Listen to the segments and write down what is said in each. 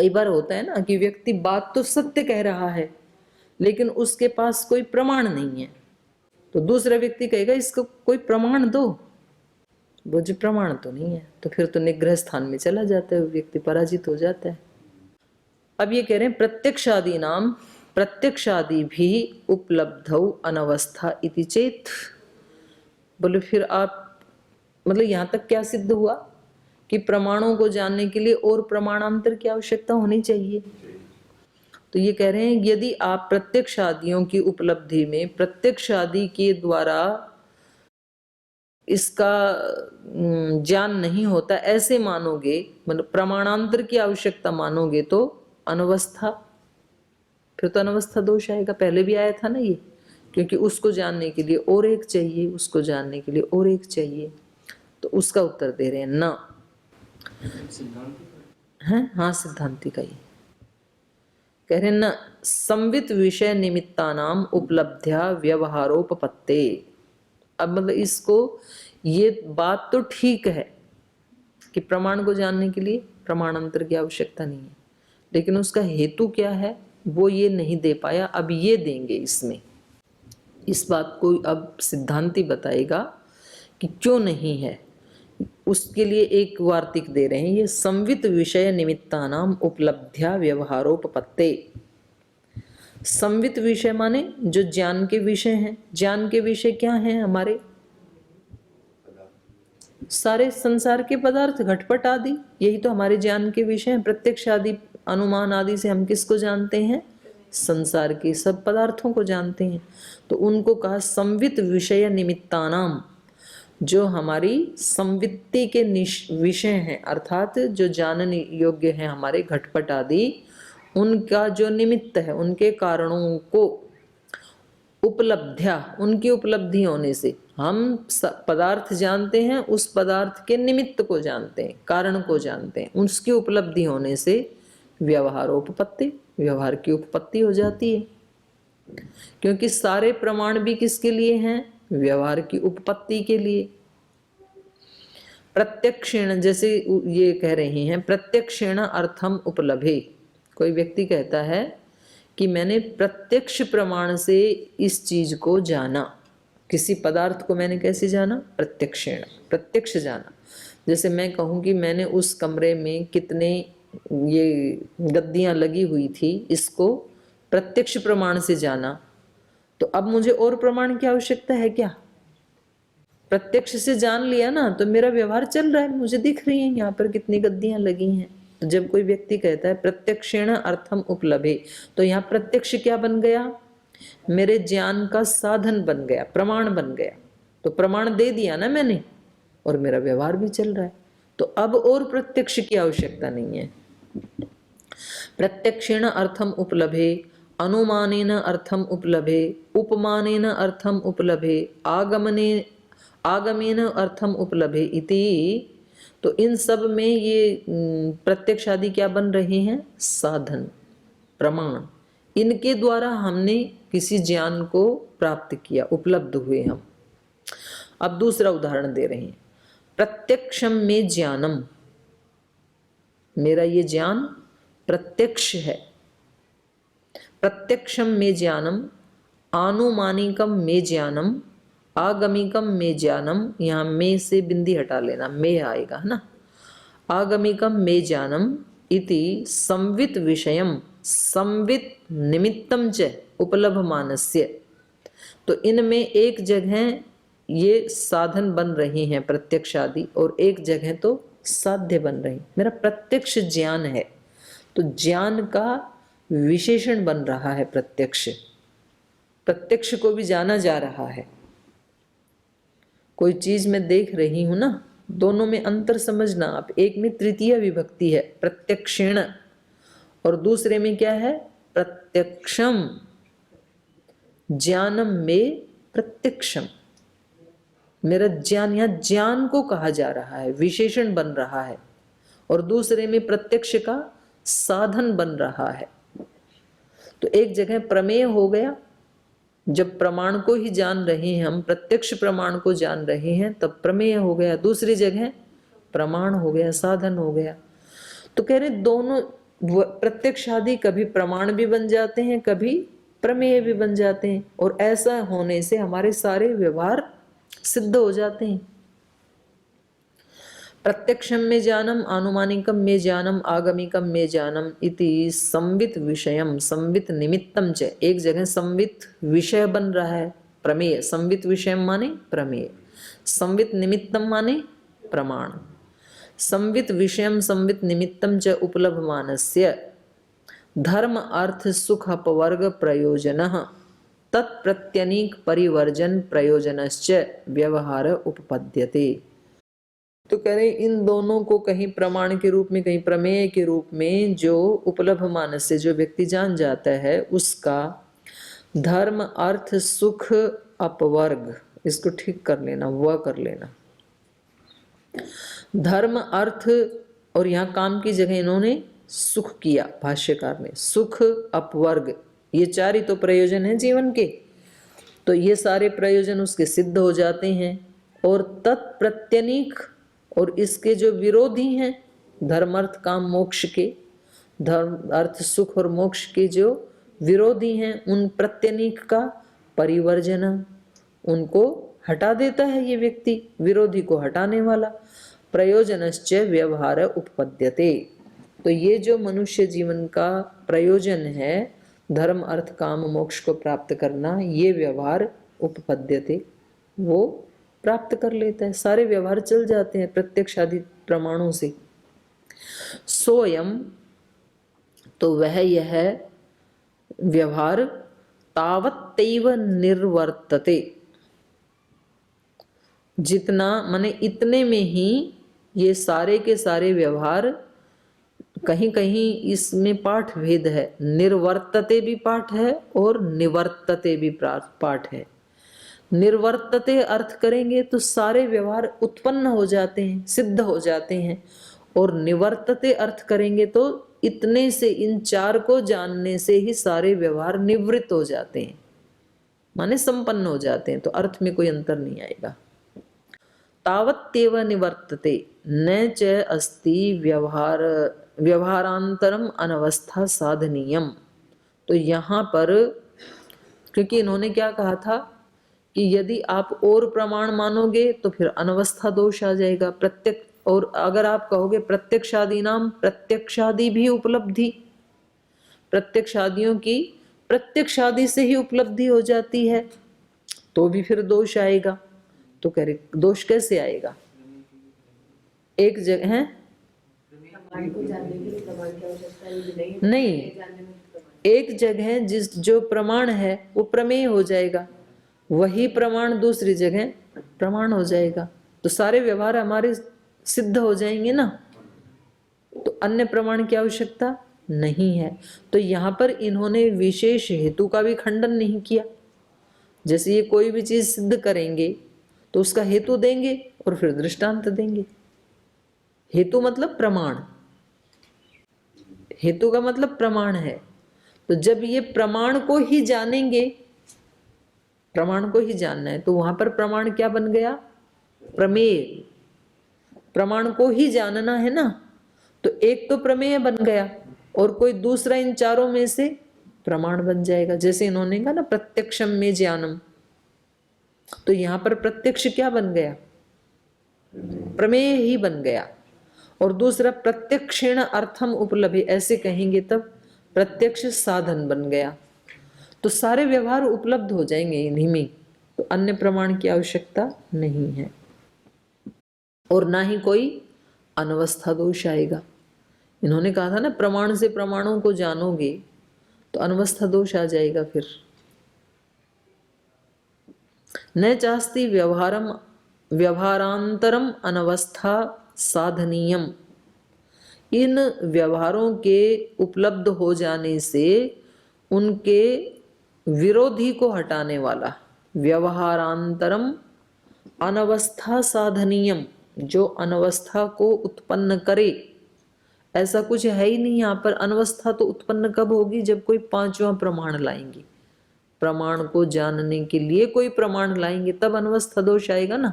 कई बार होता है ना कि व्यक्ति बात तो सत्य कह रहा है लेकिन उसके पास कोई प्रमाण नहीं है, तो दूसरा व्यक्ति कहेगा इसको कोई प्रमाण दो, वो जो प्रमाण तो नहीं है, तो फिर तो निग्रह स्थान में चला जाता है, वो व्यक्ति पराजित हो जाता है। अब ये कह रहे हैं प्रत्यक्षादि नाम प्रत्यक्षादि भी उपलब्धौ अनवस्था इति चेत। बोले फिर आप मतलब यहां तक क्या सिद्ध हुआ कि प्रमाणों को जानने के लिए और प्रमाणांतर की आवश्यकता होनी चाहिए। तो ये कह रहे हैं यदि आप प्रत्यक्ष आदियों की उपलब्धि में प्रत्यक्ष आदि के द्वारा इसका ज्ञान नहीं होता ऐसे मानोगे, मतलब प्रमाणांतर की आवश्यकता मानोगे, तो अनवस्था, फिर तो अनवस्था दोष आएगा। पहले भी आया था ना ये, क्योंकि उसको जानने के लिए और एक चाहिए, उसको जानने के लिए और एक चाहिए। तो उसका उत्तर दे रहे हैं ना है। हाँ, सिद्धांति का ही कह रहे हैं न संवित विषय निमित्तानाम उपलब्ध्या व्यवहारोपपत्ते। अब मतलब इसको, ये बात तो ठीक है कि प्रमाण को जानने के लिए प्रमाणांतर की आवश्यकता नहीं है, लेकिन उसका हेतु क्या है वो ये नहीं दे पाया। अब ये देंगे इसमें, इस बात को अब सिद्धांति बताएगा कि क्यों नहीं है। उसके लिए एक वार्तिक दे रहे हैं, ये संवित विषय निमित्तानाम उपलब्ध्या व्यवहारोपपत्ते। संवित विषय माने जो ज्ञान के विषय हैं। ज्ञान के विषय क्या हैं हमारे? सारे संसार के पदार्थ, घटपट आदि, यही तो हमारे ज्ञान के विषय हैं। प्रत्यक्ष आदि अनुमान आदि से हम किसको जानते हैं? संसार के सब पदार्थों को जानते हैं। तो उनको कहा संवित विषय निमित्तानाम, जो हमारी संवित्ति के विषय हैं, अर्थात जो जानने योग्य हैं हमारे घटपट आदि, उनका जो निमित्त है, उनके कारणों को उपलब्ध्या, उनकी उपलब्धि होने से हम पदार्थ जानते हैं, उस पदार्थ के निमित्त को जानते हैं, कारण को जानते हैं, उसकी उपलब्धि होने से व्यवहारोपपत्ति, व्यवहार की उपपत्ति हो जाती है। क्योंकि सारे प्रमाण भी किसके लिए हैं? व्यवहार की उपपत्ति के लिए। प्रत्यक्षेण, जैसे ये कह रहे हैं प्रत्यक्षेण अर्थम उपलभे। कोई व्यक्ति कहता है कि मैंने प्रत्यक्ष प्रमाण से इस चीज को जाना। किसी पदार्थ को मैंने कैसे जाना? प्रत्यक्षेण, प्रत्यक्ष जाना। जैसे मैं कहूँ कि मैंने उस कमरे में कितने ये गद्दियां लगी हुई थी, इसको प्रत्यक्ष प्रमाण से जाना, तो अब मुझे और प्रमाण की आवश्यकता है क्या? प्रत्यक्ष से जान लिया ना, तो मेरा व्यवहार चल रहा है, मुझे दिख रही है यहाँ पर कितनी गद्दियां लगी हैं। तो जब कोई व्यक्ति कहता है प्रत्यक्षेण अर्थम उपलभे, तो यहाँ प्रत्यक्ष क्या बन गया? मेरे ज्ञान का साधन बन गया, प्रमाण बन गया। तो प्रमाण दे दिया ना मैंने, और मेरा व्यवहार भी चल रहा है, तो अब और प्रत्यक्ष की आवश्यकता नहीं है। प्रत्यक्षेण अर्थम उपलभे, अनुमानेन अर्थम उपलभे, उपमानेन अर्थम उपलभे, आगमेन अर्थम उपलभे इति। तो इन सब में ये प्रत्यक्ष आदि क्या बन रहे हैं? साधन, प्रमाण। इनके द्वारा हमने किसी ज्ञान को प्राप्त किया, उपलब्ध हुए हम। अब दूसरा उदाहरण दे रहे हैं, प्रत्यक्षम में ज्ञानम, मेरा ये ज्ञान प्रत्यक्ष है। प्रत्यक्षम में ज्ञानम, आनुमानिकम में ज्ञानम, आगमिकम में ज्ञानम। यहाँ में से बिंदी हटा लेना, में आएगा है ना। आगमिकम में ज्ञानम इति संवित विषयम संवित निमित्तम च उपलभमानस्य। तो इनमें एक जगह ये साधन बन रही हैं प्रत्यक्ष आदि, और एक जगह तो साध्य बन रही। मेरा प्रत्यक्ष ज्ञान है, तो ज्ञान का विशेषण बन रहा है प्रत्यक्ष। प्रत्यक्ष को भी जाना जा रहा है। कोई चीज मैं देख रही हूं ना, दोनों में अंतर समझना आप। एक में तृतीय विभक्ति है प्रत्यक्षेण, और दूसरे में क्या है? प्रत्यक्षम। ज्ञानम में प्रत्यक्षम, मेरा ज्ञान, यहां ज्ञान को कहा जा रहा है, विशेषण बन रहा है, और दूसरे में प्रत्यक्ष का साधन बन रहा है। तो एक जगह प्रमेय हो गया, जब प्रमाण को ही जान रहे हैं हम, प्रत्यक्ष प्रमाण को जान रहे हैं, तब प्रमेय हो गया। दूसरी जगह प्रमाण हो गया, साधन हो गया। तो कह रहे दोनों प्रत्यक्षादि कभी प्रमाण भी बन जाते हैं, कभी प्रमेय भी बन जाते हैं, और ऐसा होने से हमारे सारे व्यवहार सिद्ध हो जाते हैं। प्रत्यक्षम में जानम, आनुमानिकम में जानम, आगमिकम में जानम इति संवित विषयम संवित निमित्तम च। एक जगह संवित विषय बन रहा है प्रमेय, संवित विषय माने प्रमेय, संवित निमित्तम माने प्रमाण। संवित विषयम संवित निमित्तम च उपलभमानस्य धर्म अर्थ सुख अपवर्ग प्रयोजनः तत्प्रत्यनीक परिवर्जन प्रयोजनश्च व्यवहार उपपद्यते। तो कह रहे इन दोनों को कहीं प्रमाण के रूप में, कहीं प्रमेय के रूप में जो उपलब्ध मानस से जो व्यक्ति जान जाता है, उसका धर्म अर्थ सुख अपवर्ग, इसको ठीक कर लेना, वह कर लेना, धर्म अर्थ, और यहाँ काम की जगह इन्होंने सुख किया भाष्यकार ने, सुख अपवर्ग, ये चार ही तो प्रयोजन है जीवन के, तो ये सारे प्रयोजन उसके सिद्ध हो जाते हैं। और तत्प्रत्यनीक, और इसके जो विरोधी हैं, धर्म अर्थ काम मोक्ष के, धर्म अर्थ सुख और मोक्ष के जो विरोधी हैं, उन प्रत्यनीक का परिवर्जन, उनको हटा देता है ये व्यक्ति, विरोधी को हटाने वाला। प्रयोजनश्च व्यवहार उपपद्यते। तो ये जो मनुष्य जीवन का प्रयोजन है, धर्म अर्थ काम मोक्ष को प्राप्त करना, ये व्यवहार उपपद्यते, वो प्राप्त कर लेता है, सारे व्यवहार चल जाते हैं प्रत्यक्ष आदि प्रमाणों से। सोयम, तो वह यह व्यवहार तावत्तैव निर्वर्तते, जितना माने इतने में ही ये सारे के सारे व्यवहार, कहीं कहीं इसमें पाठ भेद है, निर्वर्तते भी पाठ है और निवर्तते भी पाठ है। निर्वर्तते अर्थ करेंगे तो सारे व्यवहार उत्पन्न हो जाते हैं, सिद्ध हो जाते हैं, और निवर्तते अर्थ करेंगे तो इतने से, इन चार को जानने से ही सारे व्यवहार निवृत्त हो जाते हैं, माने संपन्न हो जाते हैं, तो अर्थ में कोई अंतर नहीं आएगा। तावत्तेव निवर्तते न च अस्ति व्यवहारांतरम अनवस्था साधनीयम। तो यहाँ पर, क्योंकि इन्होंने क्या कहा था कि यदि आप और प्रमाण मानोगे तो फिर अनवस्था दोष आ जाएगा, प्रत्यक्ष, और अगर आप कहोगे प्रत्यक्षादि नाम, प्रत्यक्षादि भी उपलब्धि, प्रत्यक्षादियों की प्रत्यक्षादि से ही उपलब्धि हो जाती है, तो भी फिर दोष आएगा। तो कह रहे दोष कैसे आएगा? एक जगह है नहीं, एक जगह जिस जो प्रमाण है वो प्रमेय हो जाएगा, वही प्रमाण दूसरी जगह प्रमाण हो जाएगा, तो सारे व्यवहार हमारे सिद्ध हो जाएंगे ना, तो अन्य प्रमाण की आवश्यकता नहीं है। तो यहाँ पर इन्होंने विशेष हेतु का भी खंडन नहीं किया। जैसे ये कोई भी चीज सिद्ध करेंगे तो उसका हेतु देंगे और फिर दृष्टांत देंगे। हेतु मतलब प्रमाण, हेतु का मतलब प्रमाण है। तो जब ये प्रमाण को ही जानेंगे, प्रमाण को ही जानना है, तो वहां पर प्रमाण क्या बन गया? प्रमेय। प्रमाण को ही जानना है ना, तो एक तो प्रमेय बन गया और कोई दूसरा इन चारों में से प्रमाण बन जाएगा। जैसे इन्होंने कहा ना प्रत्यक्षम में ज्ञानम, तो यहां पर प्रत्यक्ष क्या बन गया? प्रमेय ही बन गया। और दूसरा प्रत्यक्षेण अर्थम उपलब्धि, ऐसे कहेंगे तब प्रत्यक्ष साधन बन गया। तो सारे व्यवहार उपलब्ध हो जाएंगे इन्हीं में, तो अन्य प्रमाण की आवश्यकता नहीं है, और ना ही कोई अनवस्था दोष आएगा। इन्होंने कहा था ना प्रमाण से प्रमाणों को जानोगे तो अनवस्था दोष आ जाएगा फिर। न चास्ति व्यवहारांतरम अनवस्था साधनीयम, इन व्यवहारों के उपलब्ध हो जाने से उनके विरोधी को हटाने वाला, व्यवहारांतरम अनवस्था साधनीयम, जो अनवस्था को उत्पन्न करे, ऐसा कुछ है ही नहीं यहाँ पर। अनवस्था तो उत्पन्न कब होगी? जब कोई पांचवा प्रमाण लाएंगे, प्रमाण को जानने के लिए कोई प्रमाण लाएंगे, तब अनवस्था दोष आएगा ना।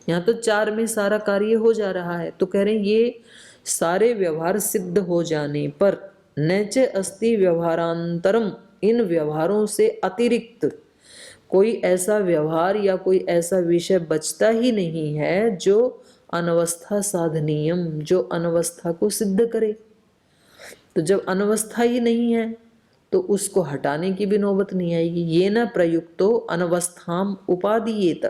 यहाँ तो 4 में सारा कार्य हो जा रहा है। तो कह रहे हैं ये सारे व्यवहार सिद्ध हो जाने पर न च अस्ति व्यवहारांतरम, इन व्यवहारों से अतिरिक्त कोई ऐसा व्यवहार या कोई ऐसा विषय बचता ही नहीं है जो अनवस्था साधनीयम, जो अनवस्था को सिद्ध करे। तो जब अनवस्था ही नहीं है तो उसको हटाने की भी नौबत नहीं आएगी। ये न प्रयुक्तो अनवस्थाम उपादीयेत,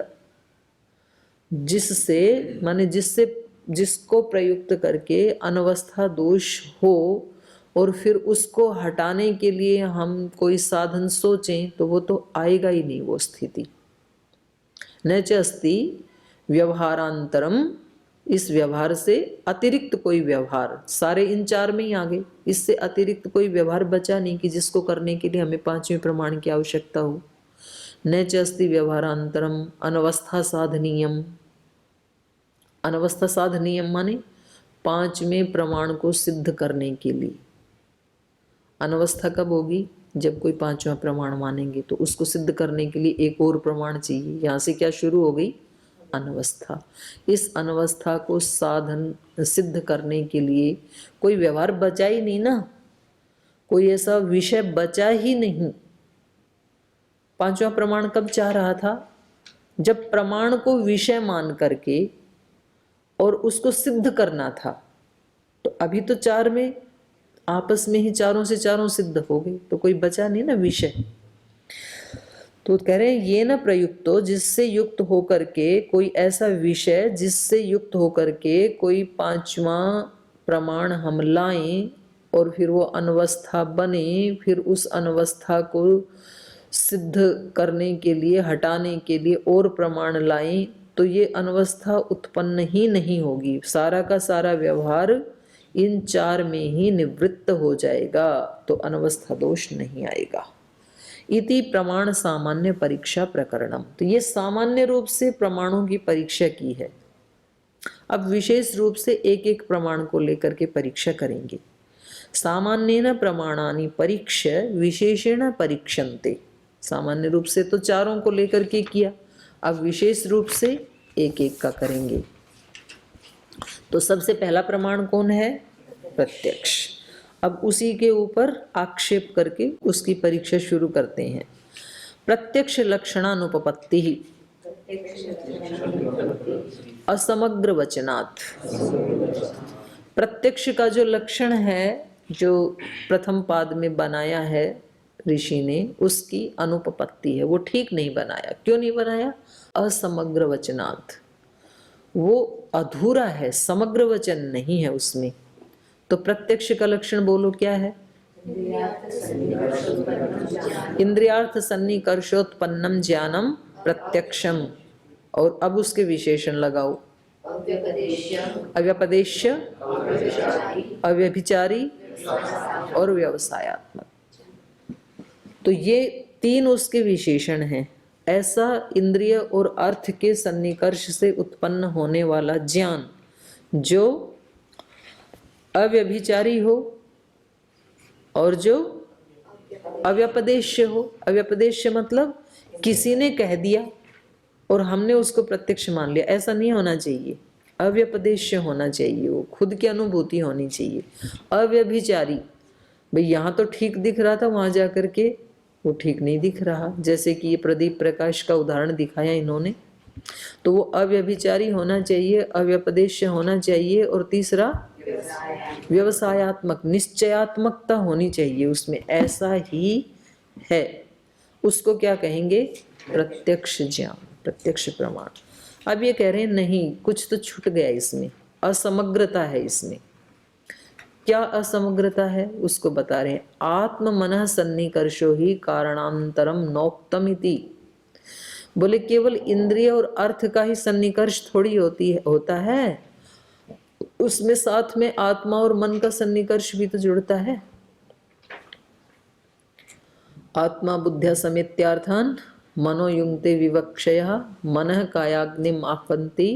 जिससे माने जिसको प्रयुक्त करके अनवस्था दोष हो और फिर उसको हटाने के लिए हम कोई साधन सोचें तो वो तो आएगा ही नहीं वो स्थिति। न च अस्ति व्यवहारांतरम, इस व्यवहार से अतिरिक्त कोई व्यवहार, सारे इन 4 में ही आ गए, इससे अतिरिक्त कोई व्यवहार बचा नहीं कि जिसको करने के लिए हमें 5वें प्रमाण की आवश्यकता हो। न च अस्ति व्यवहारांतरम अनवस्था साधनीयम, अनवस्था साधनीयम माने 5वें प्रमाण को सिद्ध करने के लिए। अनवस्था कब होगी? जब कोई 5वां प्रमाण मानेंगे, तो उसको सिद्ध करने के लिए एक और प्रमाण चाहिए। यहाँ से क्या शुरू हो गई? अनवस्था। इस अनवस्था को साधन सिद्ध करने के लिए कोई व्यवहार बचा ही नहीं ना, कोई ऐसा विषय बचा ही नहीं। 5वां प्रमाण कब चाह रहा था? जब प्रमाण को विषय मान करके और उसको सिद्ध करना था। तो अभी तो 4 में आपस में ही चारों से चारों सिद्ध हो गए, तो कोई बचा नहीं ना विषय। तो कह रहे हैं ये न प्रयुक्तो, जिससे युक्त होकर के कोई ऐसा विषय, जिससे युक्त होकर के कोई 5वां प्रमाण हम लाएं और फिर वो अनवस्था बने, फिर उस अनवस्था को सिद्ध करने के लिए, हटाने के लिए और प्रमाण लाएं, तो ये अनवस्था उत्पन्न ही नहीं होगी। सारा का सारा व्यवहार इन 4 में ही निवृत्त हो जाएगा, तो अनवस्था दोष नहीं आएगा। इति प्रमाण सामान्य परीक्षा प्रकरणम। तो ये सामान्य रूप से प्रमाणों की परीक्षा की है। अब विशेष रूप से एक एक प्रमाण को लेकर के परीक्षा करेंगे। सामान्येन प्रमाणानि परीक्ष्य विशेषेण परीक्षन्ते। सामान्य रूप से तो 4 को लेकर के किया, अब विशेष रूप से एक एक का करेंगे। तो सबसे पहला प्रमाण कौन है? प्रत्यक्ष। अब उसी के ऊपर आक्षेप करके उसकी परीक्षा शुरू करते हैं। प्रत्यक्ष लक्षणानुपपत्ति असमग्र वचनात्। प्रत्यक्ष का जो लक्षण है, जो प्रथम पाद में बनाया है ऋषि ने, उसकी अनुपपत्ति है, वो ठीक नहीं बनाया। क्यों नहीं बनाया? असमग्र वचनात्, वो अधूरा है, समग्र वचन नहीं है उसमें। तो प्रत्यक्ष का लक्षण बोलो क्या है? इंद्रियार्थ सन्निकर्षोत्पन्नम ज्ञानम प्रत्यक्षम। और अब उसके विशेषण लगाओ। अव्यपदेश्य, अव्यभिचारी और व्यवसायात्मक। तो ये 3 उसके विशेषण हैं। ऐसा इंद्रिय और अर्थ के सन्निकर्ष से उत्पन्न होने वाला ज्ञान जो अव्यभिचारी हो और जो अव्यपदेश्य हो। अव्यपदेश्य मतलब किसी ने कह दिया और हमने उसको प्रत्यक्ष मान लिया, ऐसा नहीं होना चाहिए। अव्यपदेश्य होना चाहिए, वो खुद की अनुभूति होनी चाहिए। अव्यभिचारी, भाई यहाँ तो ठीक दिख रहा था, वहां जाकर के वो ठीक नहीं दिख रहा। जैसे कि ये प्रदीप प्रकाश का उदाहरण दिखाया इन्होंने, तो वो अव्यभिचारी होना चाहिए, अव्यपदेश्य होना चाहिए, और तीसरा व्यवसायात्मक, निश्चयात्मकता होनी चाहिए उसमें, ऐसा ही है। उसको क्या कहेंगे? प्रत्यक्ष ज्ञान, प्रत्यक्ष प्रमाण। अब ये कह रहे हैं नहीं, कुछ तो छूट गया इसमें, असमग्रता है इसमें। क्या असमग्रता है उसको बता रहे हैं। आत्म मनः सन्निकर्षो ही कारणांतरम नोक्तमिति। बोले केवल इंद्रिय और अर्थ का ही सन्निकर्ष थोड़ी होता है, उसमें साथ में आत्मा और मन का सन्निकर्ष भी तो जुड़ता है। आत्मा बुद्ध्या समेत्यार्थान मनोयुंक्ते विवक्षयः मनः कायाग्निम आह्वन्ति।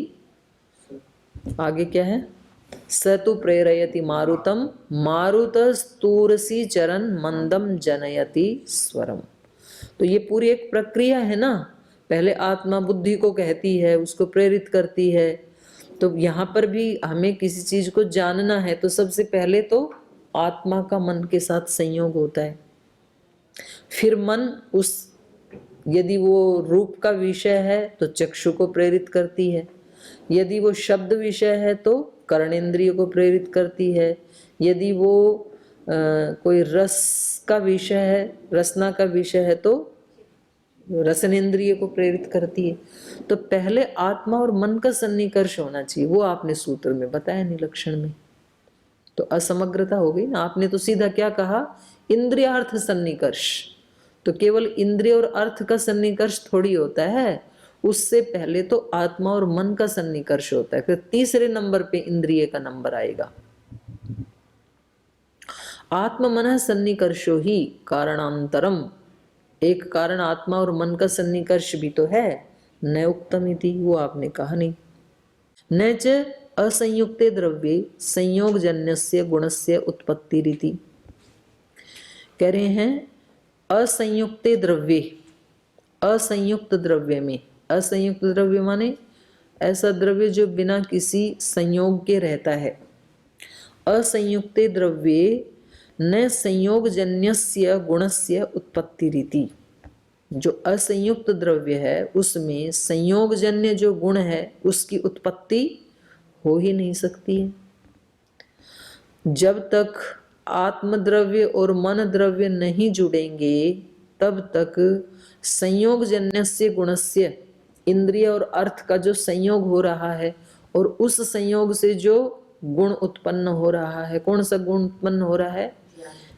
आगे क्या है? स तु प्रेरयति मारुतम मारुतस्तूरसी चरण मंदम जनयति स्वरम। तो ये पूरी एक प्रक्रिया है ना। पहले आत्मा बुद्धि को कहती है, उसको प्रेरित करती है। तो यहाँ पर भी हमें किसी चीज को जानना है तो सबसे पहले तो आत्मा का मन के साथ संयोग होता है। फिर मन उस, यदि वो रूप का विषय है तो चक्षु को प्रेरित करती है, यदि वो शब्द विषय है तो कर्णेंद्रिय को प्रेरित करती है, यदि वो कोई रस का विषय है, रसना का विषय है तो रसनेन्द्रिय को प्रेरित करती है। तो पहले आत्मा और मन का सन्निकर्ष होना चाहिए, वो आपने सूत्र में बताया निलक्षण में। तो असमग्रता हो गई ना। आपने तो सीधा क्या कहा, इंद्रियार्थ सन्निकर्ष। तो केवल इंद्रिय और अर्थ का सन्निकर्ष थोड़ी होता है, उससे पहले तो आत्मा और मन का सन्निकर्ष होता है, फिर तीसरे नंबर पे इंद्रिय का नंबर आएगा। आत्म मन सन्निकर्षो ही कारणांतरम, एक कारण आत्मा और मन का सन्निकर्ष भी तो है, न उक्तम इति, वो आपने कहा नहीं। न च असंयुक्ते द्रव्ये संयोगजन्यस्य गुणस्य उत्पत्ति रीति। कह रहे हैं असंयुक्ते द्रव्ये, असंयुक्त द्रव्य में, असंयुक्त द्रव्य माने ऐसा द्रव्य जो बिना किसी संयोग के रहता है। असंयुक्ते द्रव्ये न संयोगजन्यस्य गुणस्य उत्पत्ति रीति, जो असंयुक्त द्रव्य है उसमें संयोगजन्य जो गुण है उसकी उत्पत्ति हो ही नहीं सकती है। जब तक आत्मद्रव्य और मन द्रव्य नहीं जुड़ेंगे तब तक संयोगजन्यस्य गुणस्य, इंद्रिय और अर्थ का जो संयोग हो रहा है और उस संयोग से जो गुण उत्पन्न हो रहा है, कौन सा गुण उत्पन्न हो रहा है,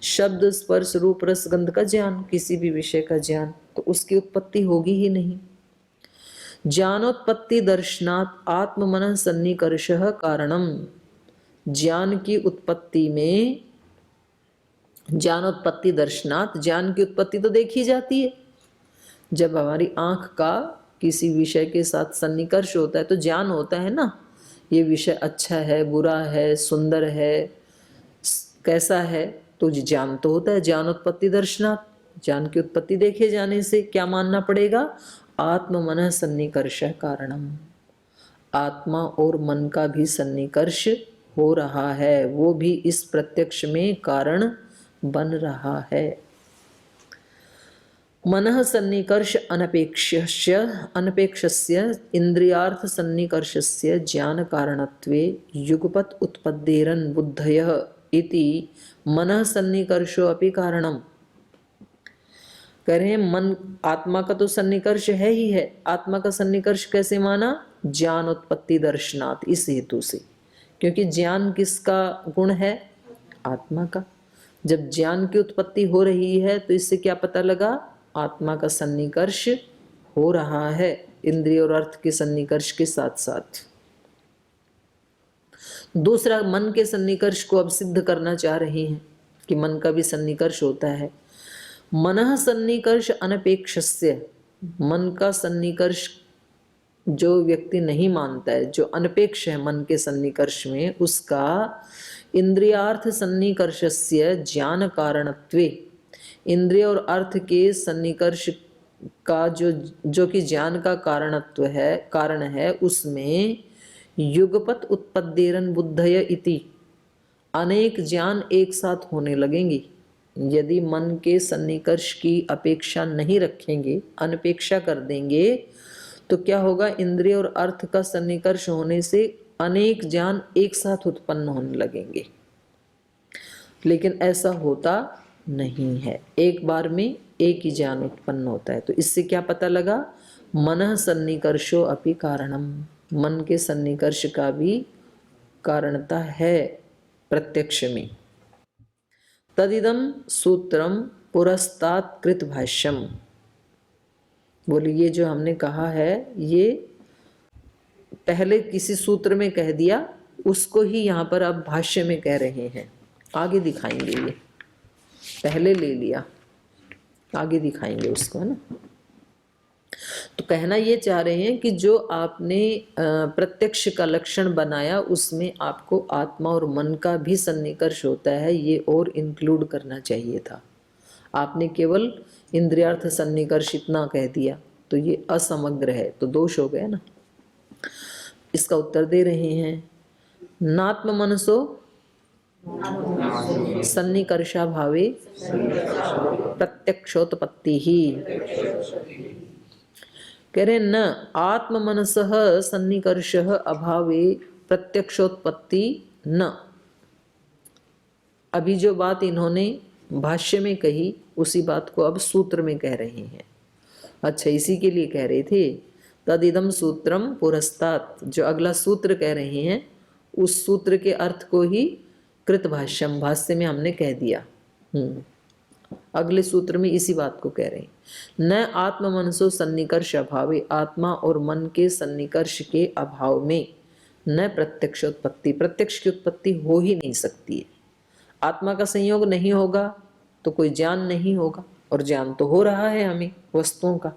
शब्द स्पर्श रूप रस गंध का ज्ञान, किसी भी विषय का ज्ञान, तो उसकी उत्पत्ति होगी ही नहीं। ज्ञानोत्पत्ति दर्शनात् आत्म मन सन्निकर्षः कारणम, ज्ञान की उत्पत्ति में, ज्ञानोत्पत्ति दर्शनात्, ज्ञान की उत्पत्ति तो देखी जाती है। जब हमारी आंख का किसी विषय के साथ सन्निकर्ष होता है तो ज्ञान होता है ना, ये विषय अच्छा है, बुरा है, सुंदर है, कैसा है, तो ज्ञान तो होता है। ज्ञानोत्पत्ति दर्शनात्, ज्ञान की उत्पत्ति देखे जाने से क्या मानना पड़ेगा, आत्म मन सन्निकर्ष कारणम, आत्मा और मन का भी सन्निकर्ष हो रहा है, वो भी इस प्रत्यक्ष में कारण बन रहा है। मनः सन्निकर्ष अनपेक्ष्य, अनपेक्षस्य इंद्रियार्थ सन्निकर्षस्य ज्ञान कारणत्वे युगपत उत्पद्येरन बुद्धयः इति मनः सन्निकर्षो अपि कारणम। कह रहे हैं मन, आत्मा का तो सन्निकर्ष है ही है। आत्मा का सन्निकर्ष कैसे माना, ज्ञान उत्पत्ति दर्शनात्, इस हेतु से, क्योंकि ज्ञान किसका गुण है, आत्मा का। जब ज्ञान की उत्पत्ति हो रही है तो इससे क्या पता लगा, आत्मा का सन्निकर्ष हो रहा है इंद्रिय और अर्थ के सन्निकर्ष के साथ साथ। दूसरा, मन के सन्निकर्ष को अब सिद्ध करना चाह रहे हैं कि मन का भी सन्निकर्ष होता है। मनः सन्निकर्ष अनपेक्षस्य, मन का सन्निकर्ष जो व्यक्ति नहीं मानता है, जो अनपेक्ष है मन के सन्निकर्ष में, उसका इंद्रियार्थ सन्निकर्षस्य ज्ञान कारणत्वे, इंद्रिय और अर्थ के सन्निकर्ष का जो कि ज्ञान का कारणत्व है, कारण है, उसमें युगपत उत्पद्येरन बुद्धय इति, अनेक ज्ञान एक साथ होने लगेंगे। यदि मन के सन्निकर्ष की अपेक्षा नहीं रखेंगे, अनपेक्षा कर देंगे, तो क्या होगा, इंद्रिय और अर्थ का सन्निकर्ष होने से अनेक ज्ञान एक साथ उत्पन्न होने लगेंगे। लेकिन ऐसा होता नहीं है, एक बार में एक ही ज्ञान उत्पन्न होता है। तो इससे क्या पता लगा, मनः सन्निकर्षो अपि कारणम, मन के सन्निकर्ष का भी कारणता है प्रत्यक्ष में। तदिदम सूत्रम पुरस्तात् कृत भाष्यम, बोले ये जो हमने कहा है ये पहले किसी सूत्र में कह दिया, उसको ही यहाँ पर अब भाष्य में कह रहे हैं, आगे दिखाएंगे। ये पहले ले लिया, आगे दिखाएंगे उसको, है ना। तो कहना ये चाह रहे हैं कि जो आपने प्रत्यक्ष का लक्षण बनाया उसमें आपको आत्मा और मन का भी सन्निकर्ष होता है, ये और इंक्लूड करना चाहिए था। आपने केवल इंद्रियार्थ सन्निकर्ष इतना कह दिया, तो ये असमग्र है, तो दोष हो गया ना। इसका उत्तर दे रहे हैं, नात्म मनसो सन्निकर्षा भावे प्रत्यक्षोत्पत्ति ही। कह रहे न आत्म मनसः सन्निकर्षः अभावे प्रत्यक्षोत्पत्ति न। अभी जो बात इन्होंने भाष्य में कही उसी बात को अब सूत्र में कह रहे हैं। अच्छा, इसी के लिए कह रहे थे तदिदम सूत्रम पुरस्तात्, जो अगला सूत्र कह रहे हैं उस सूत्र के अर्थ को ही कृत भाष्यम, भाष्य में हमने कह दिया। अगले सूत्र में इसी बात को कह रहे हैं, न आत्म मनसो सन्निकर्ष अभावे, आत्मा और मन के सन्निकर्ष के अभाव में न प्रत्यक्ष उत्पत्ति, प्रत्यक्ष की उत्पत्ति हो ही नहीं सकती है। आत्मा का संयोग नहीं होगा तो कोई ज्ञान नहीं होगा, और ज्ञान तो हो रहा है हमें वस्तुओं का,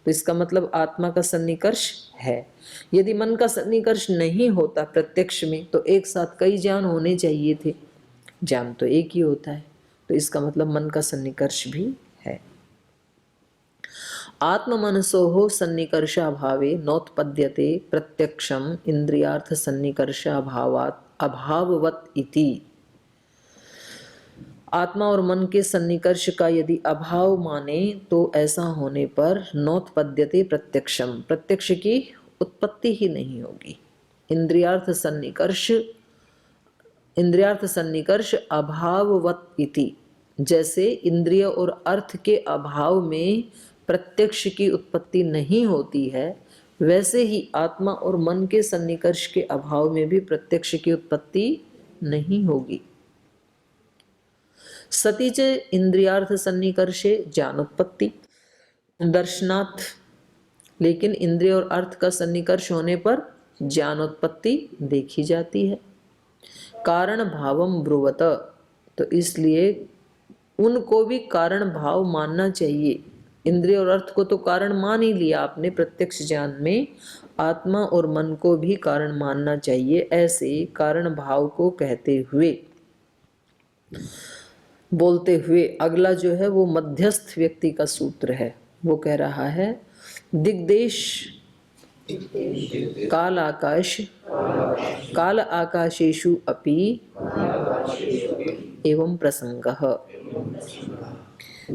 तो इसका मतलब आत्मा का सन्निकर्ष है। यदि मन का सन्निकर्ष नहीं होता प्रत्यक्ष में तो एक साथ कई ज्ञान होने चाहिए थे, ज्ञान तो एक ही होता है, तो इसका मतलब मन का सन्निकर्ष भी है। आत्म मनसोः सन्निकर्ष अभावे नोत्पद्यते प्रत्यक्षम इंद्रियार्थ सन्निकर्ष अभावात् अभाववत् इति। आत्मा और मन के सन्निकर्ष का यदि अभाव माने तो ऐसा होने पर नोत्पद्यते प्रत्यक्षम, प्रत्यक्ष की उत्पत्ति ही नहीं होगी। इंद्रियार्थ सन्निकर्ष अभाववत् इति, जैसे इंद्रिय और अर्थ के अभाव में प्रत्यक्ष की उत्पत्ति नहीं होती है, वैसे ही आत्मा और मन के सन्निकर्ष के अभाव में भी प्रत्यक्ष की उत्पत्ति नहीं होगी। सती च इंद्रियार्थ सन्निकर्षे ज्ञानोत्पत्ति दर्शनात्, लेकिन इंद्रिय और अर्थ का सन्निकर्ष होने पर ज्ञानोत्पत्ति देखी जाती है। कारण भावम ब्रुवत, तो इसलिए उनको भी कारण भाव मानना चाहिए। इंद्रिय और अर्थ को तो कारण मान ही लिया आपने प्रत्यक्ष ज्ञान में, आत्मा और मन को भी कारण मानना चाहिए। ऐसे कारण भाव को कहते हुए बोलते हुए अगला जो है वो मध्यस्थ व्यक्ति का सूत्र है। वो कह रहा है दिग्देश काल आकाश काल आकाशेषु अपि एवं प्रसंगः।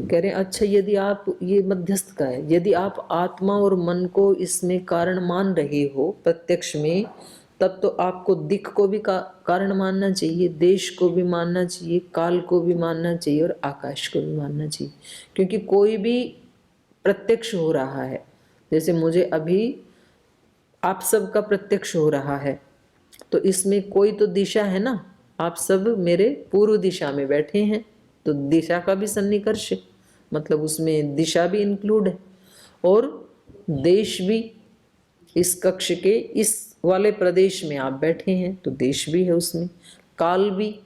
कह रहे अच्छा, यदि आप, ये मध्यस्थ का है, यदि आप आत्मा और मन को इसमें कारण मान रहे हो प्रत्यक्ष में, तब तो आपको दिक् को भी कारण मानना चाहिए, देश को भी मानना चाहिए, काल को भी मानना चाहिए और आकाश को भी मानना चाहिए, क्योंकि कोई भी प्रत्यक्ष हो रहा है। जैसे मुझे अभी आप सब का प्रत्यक्ष हो रहा है, तो इसमें कोई तो दिशा है ना, आप सब मेरे पूर्व दिशा में बैठे हैं, तो दिशा का भी सन्निकर्ष है, मतलब उसमें दिशा भी इंक्लूड है, और देश भी, इस कक्ष के इस वाले प्रदेश में आप बैठे हैं तो देश भी है उसमें, काल भी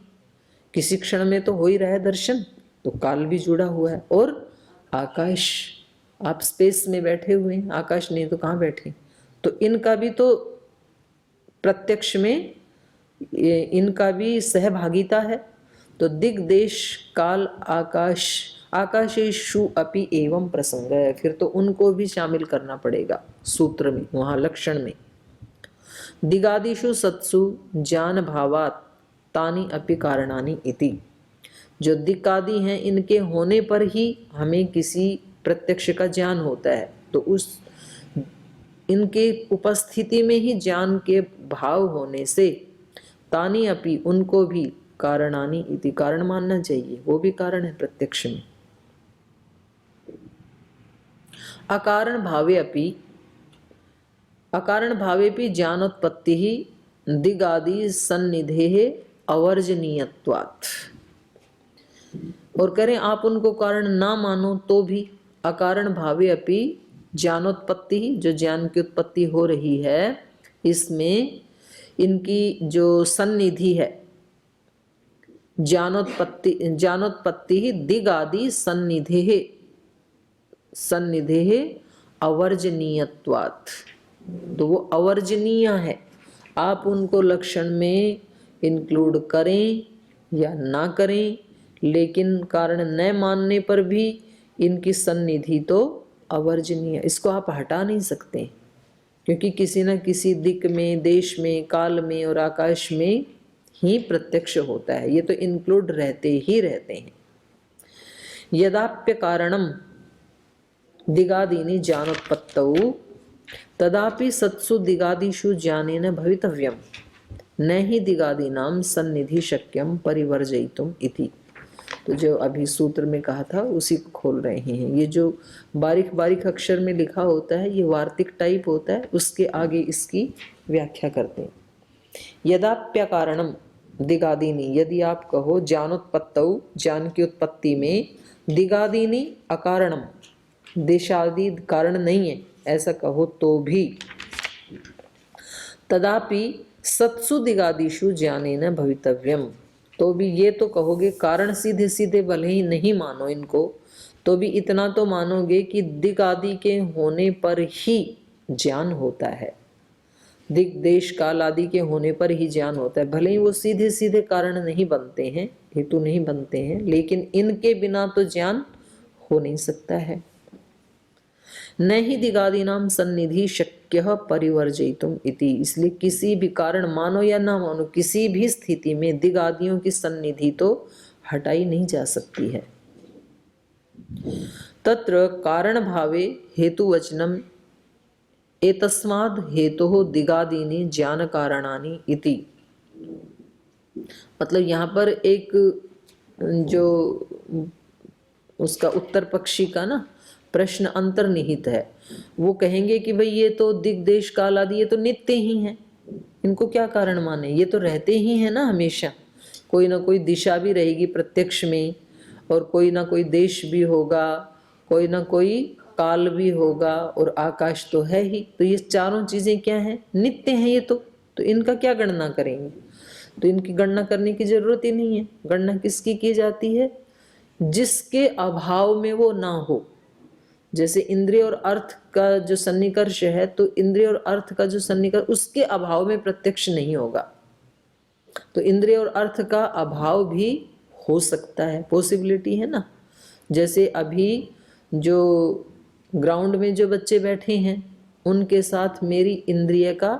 किसी क्षण में तो हो ही रहा है दर्शन, तो काल भी जुड़ा हुआ है, और आकाश, आप स्पेस में बैठे हुए हैं, आकाश नहीं तो कहाँ बैठे, तो इनका भी तो प्रत्यक्ष में इनका भी सहभागिता है। तो दिग् देश काल आकाश आकाशेषु अपि एवं प्रसंग है, फिर तो उनको भी शामिल करना पड़ेगा सूत्र में, वहाँ लक्षण में। दिगादिषु सत्सु ज्ञान भावात् तानि अपि कारणानि इति, जो दिक्कादि हैं इनके होने पर ही हमें किसी प्रत्यक्ष का ज्ञान होता है, तो उस इनके उपस्थिति में ही ज्ञान के भाव होने से तानि अपि, उनको भी कारणानि इति, कारण मानना चाहिए, वो भी कारण है प्रत्यक्ष में। अकारण भावे अपि, अकारण भावे भी ज्ञानोत्पत्ति ही दिगादि सन्निधेः अवर्जनीयत्वात्। और करें आप उनको कारण ना मानो तो भी अकारण भावे अपि ज्ञानोत्पत्ति, जो ज्ञान की उत्पत्ति हो रही है, इसमें इनकी जो सन्निधि है, ज्ञानोत्पत्ति ही दिगादि सन्निधेः अवर्जनीयत्वात्, तो वो अवर्जनीय है। आप उनको लक्षण में इंक्लूड करें या ना करें, लेकिन कारण न मानने पर भी इनकी सन्निधि तो अवर्जनीय, इसको आप हटा नहीं सकते, क्योंकि किसी न किसी दिक में, देश में, काल में और आकाश में ही प्रत्यक्ष होता है। ये तो इंक्लूड रहते ही रहते हैं। यदाप्य कारणम दिगादीनि ज्ञानोत्पत्तौ तदापि सत्सु दिगादिषु ज्ञानेन भवितव्यम न ही दिगादीनां सन्निधि शक्यम परिवर्जयितुम इति। तो जो अभी सूत्र में कहा था उसी को खोल रहे हैं। ये जो बारीक बारीक अक्षर में लिखा होता है ये वार्तिक टाइप होता है, उसके आगे इसकी व्याख्या करते हैं। यदाप्य कारणम दिगादीनि, यदि आप कहो ज्ञानोत्पत्तौ, ज्ञान की उत्पत्ति में, दिगादीनि अकारणम, देशादि कारण नहीं है, ऐसा कहो तो भी, तदापि सत्सु दिगादिषु ज्ञानेन भवितव्यम, तो भी ये तो कहोगे कारण सीधे सीधे भले ही नहीं मानो इनको, तो भी इतना तो मानोगे कि दिग आदि के होने पर ही ज्ञान होता है, दिग देश काल आदि के होने पर ही ज्ञान होता है। भले ही वो सीधे सीधे कारण नहीं बनते हैं, हेतु नहीं बनते हैं, लेकिन इनके बिना तो ज्ञान हो नहीं सकता है। न ही दिगादीनाम सन्निधि शक्य परिवर्जयितुम इति, इसलिए किसी भी कारण मानो या ना मानो, किसी भी स्थिति में दिगादियों की सन्निधि तो हटाई नहीं जा सकती है। तत्र कारण भावे हेतु वचनम एतस्माद् हेतुः दिगादीनि ज्ञान कारणानि इति। मतलब यहाँ पर एक जो उसका उत्तर पक्षी का ना प्रश्न अंतर्निहित है, वो कहेंगे कि भाई ये तो दिग देश काल आदि ये तो नित्य ही हैं, इनको क्या कारण माने, ये तो रहते ही हैं ना हमेशा। कोई ना कोई दिशा भी रहेगी प्रत्यक्ष में, और कोई ना कोई देश भी होगा, कोई ना कोई काल भी होगा, और आकाश तो है ही। तो ये चारों चीजें क्या हैं, नित्य हैं ये तो इनका क्या गणना करेंगे। तो इनकी गणना करने की जरूरत ही नहीं है। गणना किसकी की जाती है, जिसके अभाव में वो ना हो। जैसे इंद्रिय और अर्थ का जो सन्निकर्ष है, तो इंद्रिय और अर्थ का जो सन्निकर्ष उसके अभाव में प्रत्यक्ष नहीं होगा। तो इंद्रिय और अर्थ का अभाव भी हो सकता है, पॉसिबिलिटी है ना। जैसे अभी जो ग्राउंड में जो बच्चे बैठे हैं उनके साथ मेरी इंद्रिय का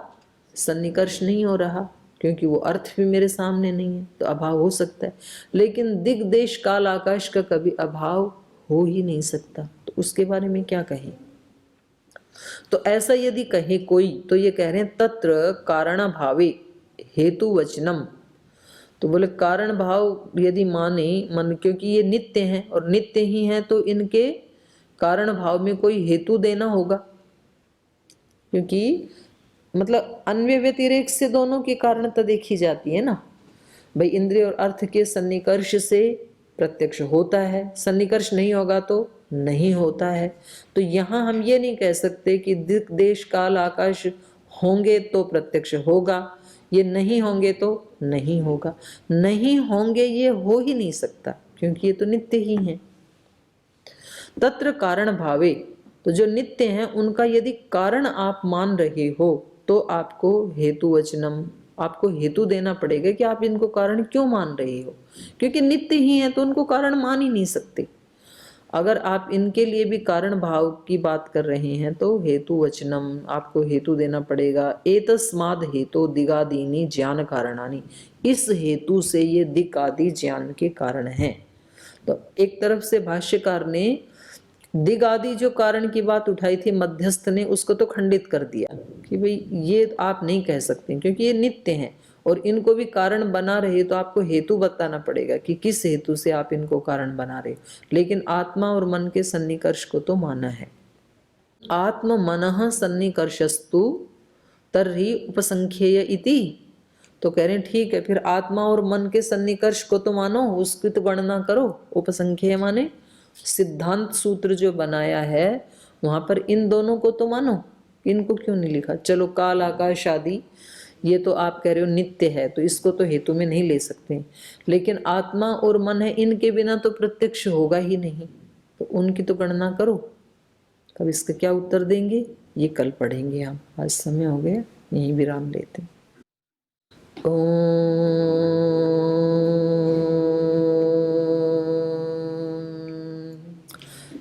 सन्निकर्ष नहीं हो रहा, क्योंकि वो अर्थ भी मेरे सामने नहीं है, तो अभाव हो सकता है। लेकिन दिग देश काल आकाश का कभी अभाव हो ही नहीं सकता, तो उसके बारे में क्या कहें। तो ऐसा यदि कहे कोई, तो ये कह रहे हैं तत्र कारण भावे हेतु वचनम। तो बोले कारण भाव यदि माने मन, क्योंकि ये नित्य हैं और नित्य ही हैं, तो इनके कारण भाव में कोई हेतु देना होगा, क्योंकि मतलब अन्य व्यतिरेक से दोनों की कारणता देखी जाती है ना। भाई इंद्रिय और अर्थ के सन्निकर्ष से प्रत्यक्ष होता है, सन्निकर्ष नहीं होगा तो नहीं होता है। तो यहाँ हम ये नहीं कह सकते कि दिक देश काल आकाश होंगे तो प्रत्यक्ष होगा, ये नहीं होंगे तो नहीं होगा। नहीं होंगे ये हो ही नहीं सकता, क्योंकि ये तो नित्य ही हैं। तत्र कारण भावे, तो जो नित्य हैं उनका यदि कारण आप मान रहे हो, तो आपको हेतु वचनम, आपको हेतु देना पड़ेगा कि आप इनको कारण क्यों मान रहे हो। क्योंकि नित्य ही हैं तो उनको कारण मान ही नहीं सकते। अगर आप इनके लिए भी कारण भाव की बात कर रहे हैं तो हेतु वचनम, आपको हेतु देना पड़ेगा। एतस्माद् हेतु दिगादीनि ज्ञान कारणानि, इस हेतु से ये दिक आदि ज्ञान के कारण हैं। तो एक तरफ से भाष्यकार ने दिग आदि जो कारण की बात उठाई थी मध्यस्थ ने, उसको तो खंडित कर दिया कि भाई ये आप नहीं कह सकते, क्योंकि ये नित्य हैं और इनको भी कारण बना रहे, तो आपको हेतु बताना पड़ेगा कि किस हेतु से आप इनको कारण बना रहे। लेकिन आत्मा और मन के सन्निकर्ष को तो माना है। आत्म मनः सन्निकर्षस्तु तर्हि उपसंख्येय इति। तो कह रहे हैं ठीक है, फिर आत्मा और मन के सन्निकर्ष को तो मानो, उसकी तो गणना करो। उपसंख्येय माने सिद्धांत सूत्र जो बनाया है वहां पर इन दोनों को तो मानो, इनको क्यों नहीं लिखा। चलो काल आकाश आदि ये तो आप कह रहे हो नित्य है, तो इसको तो हेतु में नहीं ले सकते, लेकिन आत्मा और मन है, इनके बिना तो प्रत्यक्ष होगा ही नहीं, तो उनकी तो गणना करो। अब इसका क्या उत्तर देंगे ये कल पढ़ेंगे हम। आज समय हो गया, यहीं विराम लेते हैं।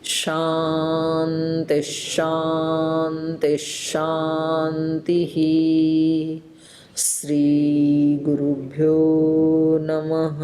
शांति शांति शांति। श्री गुरुभ्यो नमः।